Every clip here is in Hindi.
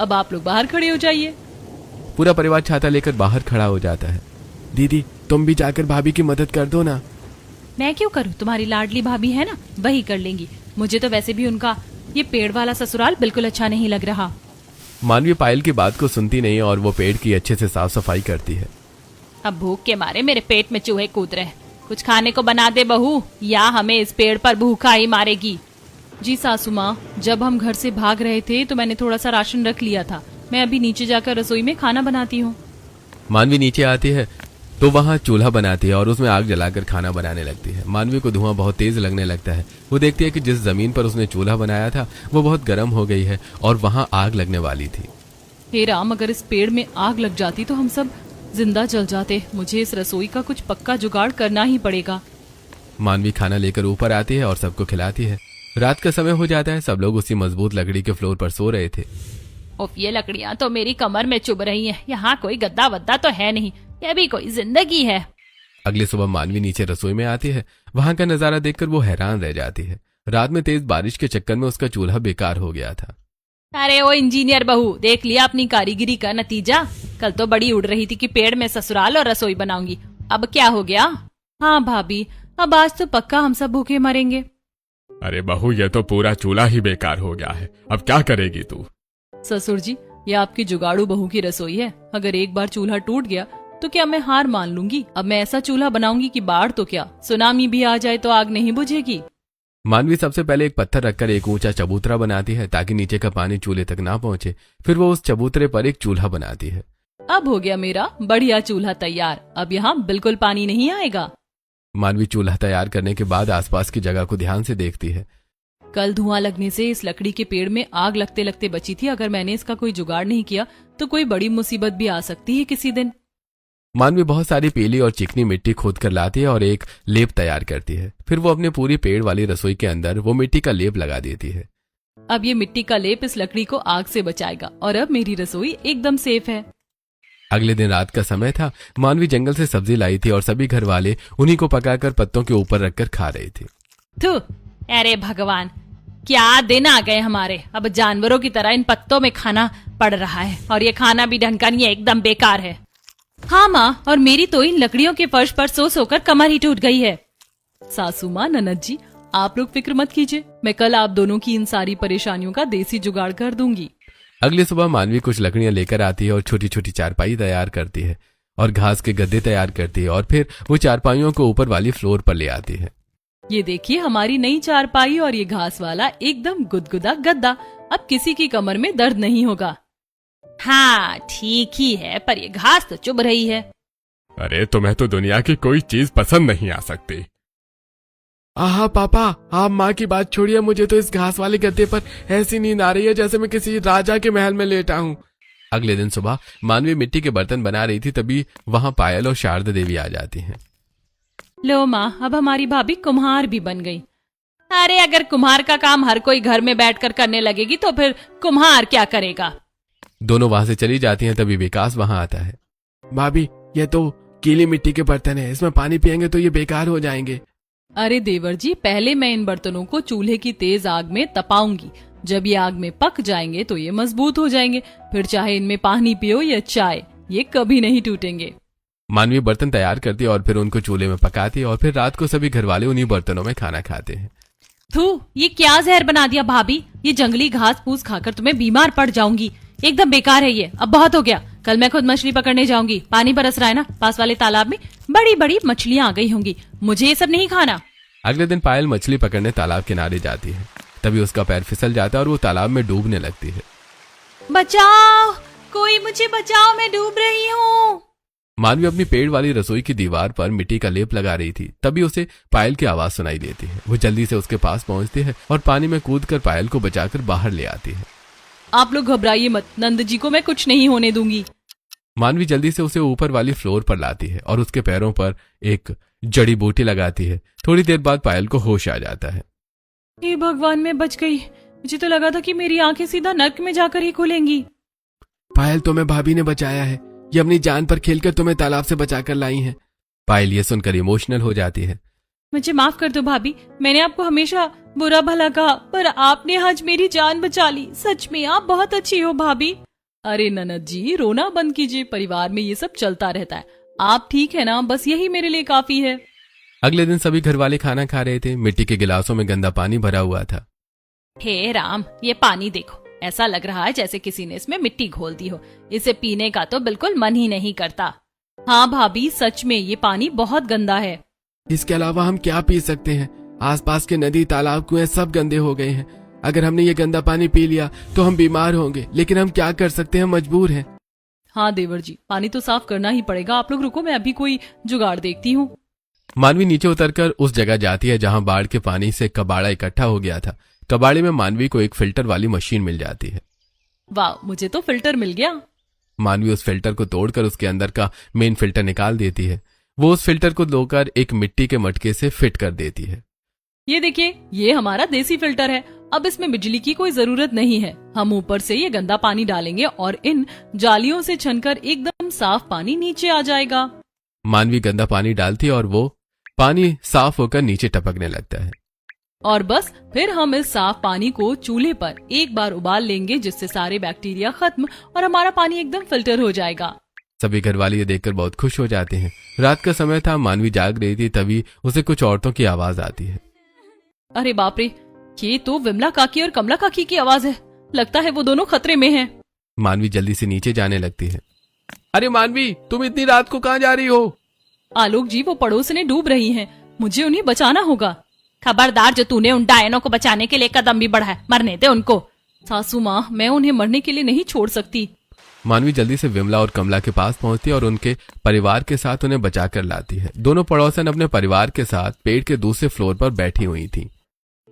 अब आप लोग बाहर खड़े हो जाइए। पूरा परिवार छाता लेकर बाहर खड़ा हो जाता है। दीदी तुम भी जाकर भाभी की मदद कर दो ना। मैं क्यों करूँ, तुम्हारी लाडली भाभी है ना, वही कर लेंगी। मुझे तो वैसे भी उनका ये पेड़ वाला ससुराल बिल्कुल अच्छा नहीं लग रहा। मानवी पायल की बात को सुनती नहीं और वो पेड़ की अच्छे से साफ सफाई करती है। अब भूख के मारे मेरे पेट में चूहे कूद रहे हैं, कुछ खाने को बना दे बहू, या हमें इस पेड़ पर भूखा ही मारेगी। जी सासू माँ, जब हम घर से भाग रहे थे तो मैंने थोड़ा सा राशन रख लिया था, मैं अभी नीचे जाकर रसोई में खाना बनाती हूँ। मानवी नीचे आती है तो वहाँ चूल्हा बनाती है और उसमें आग जलाकर खाना बनाने लगती है। मानवी को धुआं बहुत तेज लगने लगता है। वो देखती है कि जिस जमीन पर उसने चूल्हा बनाया था वो बहुत गर्म हो गई है और वहाँ आग लगने वाली थी। हे राम, अगर इस पेड़ में आग लग जाती तो हम सब जिंदा जल जाते। मुझे इस रसोई का कुछ पक्का जुगाड़ करना ही पड़ेगा। मानवी खाना लेकर ऊपर आती है और सबको खिलाती है। रात का समय हो जाता है। सब लोग उसी मजबूत लकड़ी के फ्लोर पर सो रहे थे। उफ, ये लकड़ियाँ तो मेरी कमर में चुभ रही हैं। यहाँ कोई गद्दा वद्दा तो है नहीं, यह भी कोई जिंदगी है। अगली सुबह मानवी नीचे रसोई में आती है। वहां का नजारा देखकर वो हैरान रह जाती है। रात में तेज बारिश के चक्कर में उसका चूल्हा बेकार हो गया था। अरे ओ इंजीनियर बहू, देख लिया अपनी कारीगरी का नतीजा। कल तो बड़ी उड़ रही थी कि पेड़ में ससुराल और रसोई बनाऊंगी, अब क्या हो गया? हाँ भाभी, अब आज तो पक्का हम सब भूखे मरेंगे। अरे बहू, ये तो पूरा चूल्हा ही बेकार हो गया है, अब क्या करेगी तू? ससुर जी, ये आपकी जुगाड़ू बहू की रसोई है। अगर एक बार चूल्हा टूट गया तो क्या मैं हार मान लूंगी? अब मैं ऐसा चूल्हा बनाऊंगी कि बाढ़ तो क्या, सुनामी भी आ जाए तो आग नहीं बुझेगी। मानवी सबसे पहले एक पत्थर रखकर एक ऊंचा चबूतरा बनाती है ताकि नीचे का पानी चूल्हे तक ना पहुंचे। फिर वो उस चबूतरे पर एक चूल्हा बनाती है। अब हो गया मेरा बढ़िया चूल्हा तैयार, अब यहाँ बिल्कुल पानी नहीं आएगा। मानवी चूल्हा तैयार करने के बाद आसपास की जगह को ध्यान से देखती है। कल धुआं लगने से इस लकड़ी के पेड़ में आग लगते लगते बची थी। अगर मैंने इसका कोई जुगाड़ नहीं किया तो कोई बड़ी मुसीबत भी आ सकती है किसी दिन। मानवी बहुत सारी पीली और चिकनी मिट्टी खोद कर लाती है और एक लेप तैयार करती है। फिर वो अपने पूरी पेड़ वाली रसोई के अंदर वो मिट्टी का लेप लगा देती है। अब ये मिट्टी का लेप इस लकड़ी को आग से बचाएगा और अब मेरी रसोई एकदम सेफ है। अगले दिन रात का समय था। मानवी जंगल से सब्जी लाई थी और सभी घर वाले उन्हीं को पकाकर पत्तों के ऊपर रखकर खा रही थी। थू, अरे भगवान, क्या दिन आ गए हमारे। अब जानवरों की तरह इन पत्तों में खाना पड़ रहा है और ये खाना भी ढंग का नहीं है, एकदम बेकार है। हाँ माँ, और मेरी तो इन लकड़ियों के फर्श पर सो सोकर कमर ही टूट गई है। सासू माँ, ननद जी, आप लोग फिक्र मत कीजिए, मैं कल आप दोनों की इन सारी परेशानियों का देसी जुगाड़ कर दूंगी। अगली सुबह मानवी कुछ लकड़ियां लेकर आती है और छोटी छोटी चारपाई तैयार करती है और घास के गद्दे तैयार करती है और फिर वो चारपाइयों को ऊपर वाली फ्लोर पर ले आती है। ये देखिए हमारी नई चारपाई और ये घास वाला एकदम गुदगुदा गद्दा। अब किसी की कमर में दर्द नहीं होगा। हाँ ठीक ही है, पर ये घास तो चुभ रही है। अरे तुम्हें तो दुनिया की कोई चीज पसंद नहीं आ सकती। आहा पापा, आप माँ की बात छोड़िए, मुझे तो इस घास वाले गद्दे पर ऐसी नींद आ रही है जैसे मैं किसी राजा के महल में लेटा हूँ। अगले दिन सुबह मानवी मिट्टी के बर्तन बना रही थी, तभी वहाँ पायल और शारदा देवी आ जाती हैं। लो माँ, अब हमारी भाभी कुम्हार भी बन गई। अरे अगर कुम्हार का काम हर कोई घर में बैठकर करने लगेगी तो फिर कुम्हार क्या करेगा? दोनों वहां से चली जाती हैं। तभी विकास वहां आता है। भाभी, ये तो गीली मिट्टी के बर्तन है, इसमें पानी पिएंगे तो ये बेकार हो जाएंगे। अरे देवर जी, पहले मैं इन बर्तनों को चूल्हे की तेज आग में तपाऊंगी। जब ये आग में पक जाएंगे तो ये मजबूत हो जाएंगे। फिर चाहे इनमें पानी पियो या चाय, ये कभी नहीं टूटेंगे। मानवी बर्तन तैयार करती है और फिर उनको चूल्हे में पकाती है और फिर रात को सभी घर वाले उन्हीं बर्तनों में खाना खाते हैं। थू, ये क्या जहर बना दिया भाभी? ये जंगली घास फूस खाकर तुम्हें बीमार पड़ जाऊंगी, एकदम बेकार है ये। अब बहुत हो गया, कल मैं खुद मछली पकड़ने जाऊंगी। पानी बरस रहा है ना, पास वाले तालाब में बड़ी बड़ी मछलियां आ गई होंगी, मुझे ये सब नहीं खाना। अगले दिन पायल मछली पकड़ने तालाब किनारे जाती है। तभी उसका पैर फिसल जाता है और वो तालाब में डूबने लगती है। बचाओ, कोई मुझे बचाओ, मैं डूब रही हूँ। मानवी अपनी पेड़ वाली रसोई की दीवार पर मिट्टी का लेप लगा रही थी। तभी उसे पायल की आवाज सुनाई देती है। वो जल्दी से उसके पास पहुंचती है और पानी में कूदकर पायल को बचाकर बाहर ले आती है। आप लोग घबराइए मत, नंद जी को मैं कुछ नहीं होने दूंगी। मानवी जल्दी से उसे ऊपर वाली फ्लोर पर लाती है और उसके पैरों पर एक जड़ी बूटी लगाती है। थोड़ी देर बाद पायल को होश आ जाता है। हे भगवान, मैं बच गई। मुझे तो लगा था कि मेरी आंखें सीधा नर्क में जाकर ही खुलेंगी। पायल, तुम्हें भाभी ने बचाया है, ये अपनी जान पर खेलकर तुम्हें तालाब से बचाकर लाई हैं। पायल ये सुनकर इमोशनल हो जाती है। मुझे माफ कर दो भाभी, मैंने आपको हमेशा बुरा भला कहा, पर आपने आज मेरी जान बचा ली। सच में आप बहुत अच्छी हो भाभी। अरे ननद जी, रोना बंद कीजिए, परिवार में ये सब चलता रहता है। आप ठीक है ना? बस यही मेरे लिए काफी है। अगले दिन सभी घरवाले खाना खा रहे थे। मिट्टी के गिलासों में गंदा पानी भरा हुआ था। हे राम, ये पानी देखो, ऐसा लग रहा है जैसे किसी ने इसमें मिट्टी घोल दी हो। इसे पीने का तो बिल्कुल मन ही नहीं करता। हाँ भाभी, सच में ये पानी बहुत गंदा है। इसके अलावा हम क्या पी सकते हैं? आसपास के नदी, तालाब, कुएं सब गंदे हो गए हैं। अगर हमने ये गंदा पानी पी लिया तो हम बीमार होंगे, लेकिन हम क्या कर सकते हैं, मजबूर हैं। हाँ देवर जी, पानी तो साफ करना ही पड़ेगा। आप लोग रुको, मैं अभी कोई जुगाड़ देखती हूँ। मानवी नीचे उतरकर उस जगह जाती है जहां बाढ़ के पानी से कबाड़ा इकट्ठा हो गया था। कबाड़े में मानवी को एक फिल्टर वाली मशीन मिल जाती है। वाह, मुझे तो फिल्टर मिल गया। मानवी उस फिल्टर को तोड़कर उसके अंदर का मेन फिल्टर निकाल देती है। वो उस फिल्टर को धोकर एक मिट्टी के मटके से फिट कर देती है। ये देखिए, ये हमारा देसी फिल्टर है। अब इसमें बिजली की कोई जरूरत नहीं है। हम ऊपर से ये गंदा पानी डालेंगे और इन जालियों से छनकर एकदम साफ पानी नीचे आ जाएगा। मानवी गंदा पानी डालती है और वो पानी साफ होकर नीचे टपकने लगता है। और बस फिर हम इस साफ पानी को चूल्हे पर एक बार उबाल लेंगे, जिससे सारे बैक्टीरिया खत्म और हमारा पानी एकदम फिल्टर हो जाएगा। सभी घरवाले ये देखकर बहुत खुश हो जाते हैं। रात का समय था, मानवी जाग रही थी, तभी उसे कुछ औरतों की आवाज आती है। अरे बाप रे, ये तो विमला काकी और कमला काकी की आवाज है। लगता है वो दोनों खतरे में हैं। मानवी जल्दी से नीचे जाने लगती है। अरे मानवी, तुम इतनी रात को कहाँ जा रही हो? आलोक जी, वो पड़ोसने डूब रही हैं। मुझे उन्हें बचाना होगा। खबरदार, जो तूने उन डायनों को बचाने के लिए कदम भी बढ़ाया, मरने दे उनको। सासू माँ, मैं उन्हें मरने के लिए नहीं छोड़ सकती। मानवी जल्दी से विमला और कमला के पास पहुंचती है और उनके परिवार के साथ उन्हें बचाकर लाती है। दोनों पड़ोसन अपने परिवार के साथ पेड़ के दूसरे फ्लोर पर बैठी हुई थी।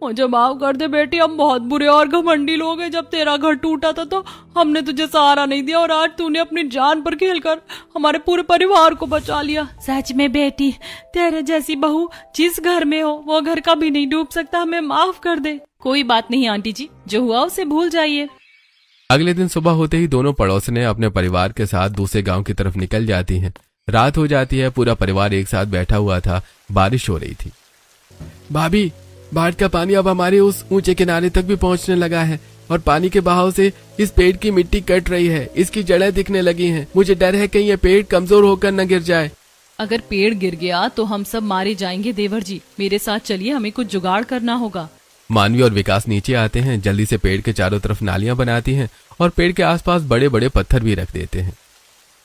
मुझे माफ कर दे बेटी, हम बहुत बुरे और घमंडी लोग हैं। जब तेरा घर टूटा था तो हमने तुझे सहारा नहीं दिया, और आज तूने अपनी जान पर खेलकर हमारे पूरे परिवार को बचा लिया। सच में बेटी, तेरे जैसी बहू जिस घर में हो वो घर कभी नहीं डूब सकता। हमें माफ कर दे। कोई बात नहीं आंटी जी, जो हुआ उसे भूल जाइए। अगले दिन सुबह होते ही दोनों पड़ोसने अपने परिवार के साथ दूसरे गांव की तरफ निकल जाती हैं। रात हो जाती है। पूरा परिवार एक साथ बैठा हुआ था। बारिश हो रही थी। भाभी, बाढ़ का पानी अब हमारे उस ऊंचे किनारे तक भी पहुंचने लगा है और पानी के बहाव से इस पेड़ की मिट्टी कट रही है। इसकी जड़ें दिखने लगी हैं। मुझे डर है कहीं ये पेड़ कमजोर होकर न गिर जाए। अगर पेड़ गिर गया तो हम सब मारे जाएंगे। देवर जी, मेरे साथ चलिए, हमें कुछ जुगाड़ करना होगा। मानवी और विकास नीचे आते हैं। जल्दी से पेड़ के चारों तरफ नालियां बनाती हैं और पेड़ के आसपास बड़े बड़े पत्थर भी रख देते हैं।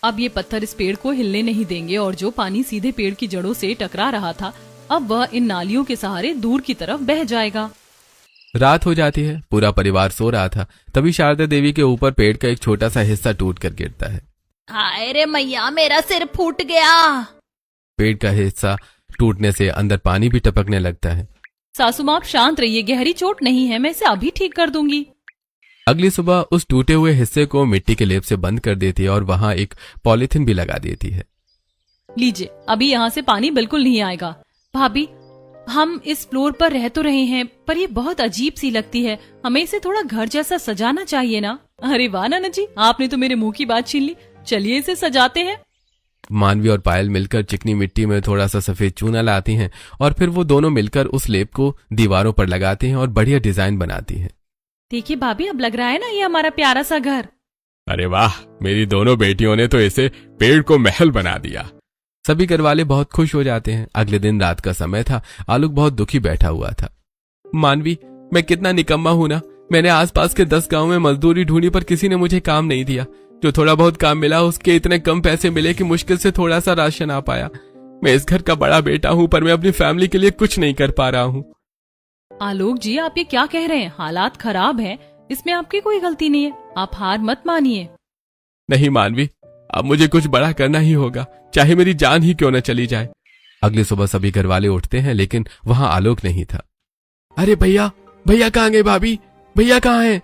अब ये पत्थर इस पेड़ को हिलने नहीं देंगे, और जो पानी सीधे पेड़ की जड़ों से टकरा रहा था अब वह इन नालियों के सहारे दूर की तरफ बह जाएगा। रात हो जाती है। पूरा परिवार सो रहा था। तभी शारदा देवी के ऊपर पेड़ का एक छोटा सा हिस्सा टूट कर गिरता है। हाय रे मैया, मेरा सिर फूट गया। पेड़ का हिस्सा टूटने से अंदर पानी भी टपकने लगता है। सासू माँ, आप शांत रहिए, गहरी चोट नहीं है, मैं इसे अभी ठीक कर दूंगी। अगली सुबह उस टूटे हुए हिस्से को मिट्टी के लेप से बंद कर देती है और वहां एक पॉलिथीन भी लगा देती है। लीजिए, अभी यहाँ से पानी बिल्कुल नहीं आएगा। भाभी, हम इस फ्लोर पर रह तो रहे हैं, पर ये बहुत अजीब सी लगती है। हमें इसे थोड़ा घर जैसा सजाना चाहिए ना। अरे वाह नाना जी, आपने तो मेरे मुंह की बात छीन ली। चलिए इसे सजाते हैं। मानवी और पायल मिलकर चिकनी मिट्टी में थोड़ा सा सफेद चूना लाती हैं और फिर वो दोनों मिलकर उस लेप को दीवारों पर लगाती हैं और बढ़िया डिजाइन बनाती हैं। देखिए भाभी, अब लग रहा है ना ये हमारा प्यारा सा घर। अरे वाह, मेरी दोनों बेटियों ने तो इसे पेड़ को महल बना दिया। सभी घरवाले बहुत खुश हो जाते हैं। अगले दिन रात का समय था। आलोक बहुत दुखी बैठा हुआ था। मानवी, मैं कितना निकम्मा हूं ना। मैंने आसपास के 10 गांव में मजदूरी ढूंढी पर किसी ने मुझे काम नहीं दिया। जो थोड़ा बहुत काम मिला उसके इतने कम पैसे मिले कि मुश्किल से थोड़ा सा राशन आ पाया। मैं इस घर का बड़ा बेटा हूं पर मैं अपनी फैमिली के लिए कुछ नहीं कर पा रहा हूं। आलोक जी, आप ये क्या कह रहे हैं? हालात खराब हैं, इसमें आपकी कोई गलती नहीं है। आप हार मत मानिए। नहीं मानवी, अब मुझे कुछ बड़ा करना ही होगा, चाहे मेरी जान ही क्यों न चली जाए। अगली सुबह सभी घरवाले उठते हैं लेकिन वहां आलोक नहीं था। अरे भैया, भैया कहाँ गए? भाभी, भैया कहाँ हैं?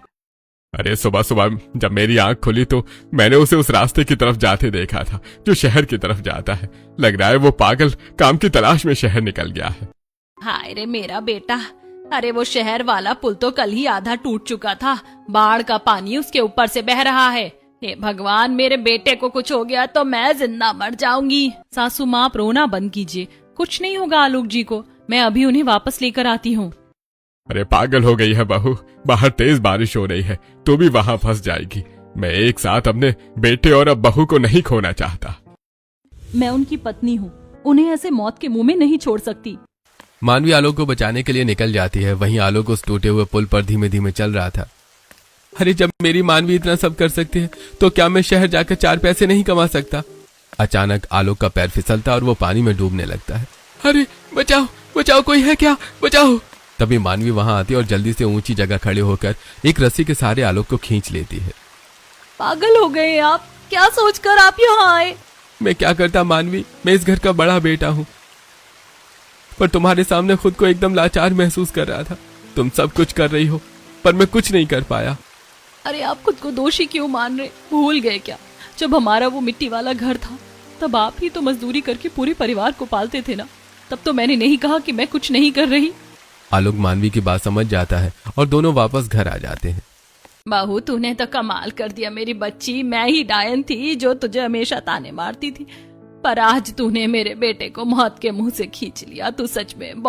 अरे सुबह सुबह जब मेरी आंख खुली तो मैंने उसे उस रास्ते की तरफ जाते देखा था जो शहर की तरफ जाता है। लग रहा है वो पागल काम की तलाश में शहर निकल गया है। हाय रे मेरा बेटा, अरे वो शहर वाला पुल तो कल ही आधा टूट चुका था। बाढ़ का पानी उसके ऊपर से बह रहा है। हे भगवान, मेरे बेटे को कुछ हो गया तो मैं जिंदा मर जाऊंगी। सासू माँ, आप रोना बंद कीजिए। कुछ नहीं होगा आलोक जी को, मैं अभी उन्हें वापस लेकर आती हूँ। अरे पागल हो गई है बहू, बाहर तेज बारिश हो रही है, तू भी वहां फंस जाएगी। मैं एक साथ अपने बेटे और अब बहू को नहीं खोना चाहता। मैं उनकी पत्नी हूँ, उन्हें ऐसे मौत के मुंह में नहीं छोड़ सकती। मानवी आलोक को बचाने के लिए निकल जाती है। वहीं आलोक उस टूटे हुए पुल पर धीमे धीमे चल रहा था। अरे जब मेरी मानवी इतना सब कर सकती है तो क्या मैं शहर जाकर 4 पैसे नहीं कमा सकता? अचानक आलोक का पैर फिसलता और वो पानी में डूबने लगता है। अरे बचाओ बचाओ, कोई है क्या, बचाओ। तभी मानवी वहां आती है और जल्दी से ऊंची जगह खड़े होकर एक रस्सी के सहारे आलोक को खींच लेती है। पागल हो गए आप, क्या सोचकर आप यहाँ आए? मैं क्या करता मानवी, मैं इस घर का बड़ा बेटा हूँ, पर तुम्हारे सामने खुद को एकदम लाचार महसूस कर रहा था। तुम सब कुछ कर रही हो पर मैं कुछ नहीं कर पाया। अरे आप खुद को दोषी क्यों मान रहे? भूल गए क्या, जब हमारा वो मिट्टी वाला घर था तब आप ही तो मजदूरी करके पूरे परिवार को पालते थे ना। तब तो मैंने नहीं कहा कि मैं कुछ नहीं कर रही। आलोक मानवी की बात समझ जाता है और दोनों वापस घर आ जाते हैं। बहू तूने तो कमाल कर दिया मेरी बच्ची। मैं ही डायन थी जो तुझे हमेशा ताने मारती थी, पर आज तूने मेरे बेटे को मौत के मुंह से खींच लिया। तू सच में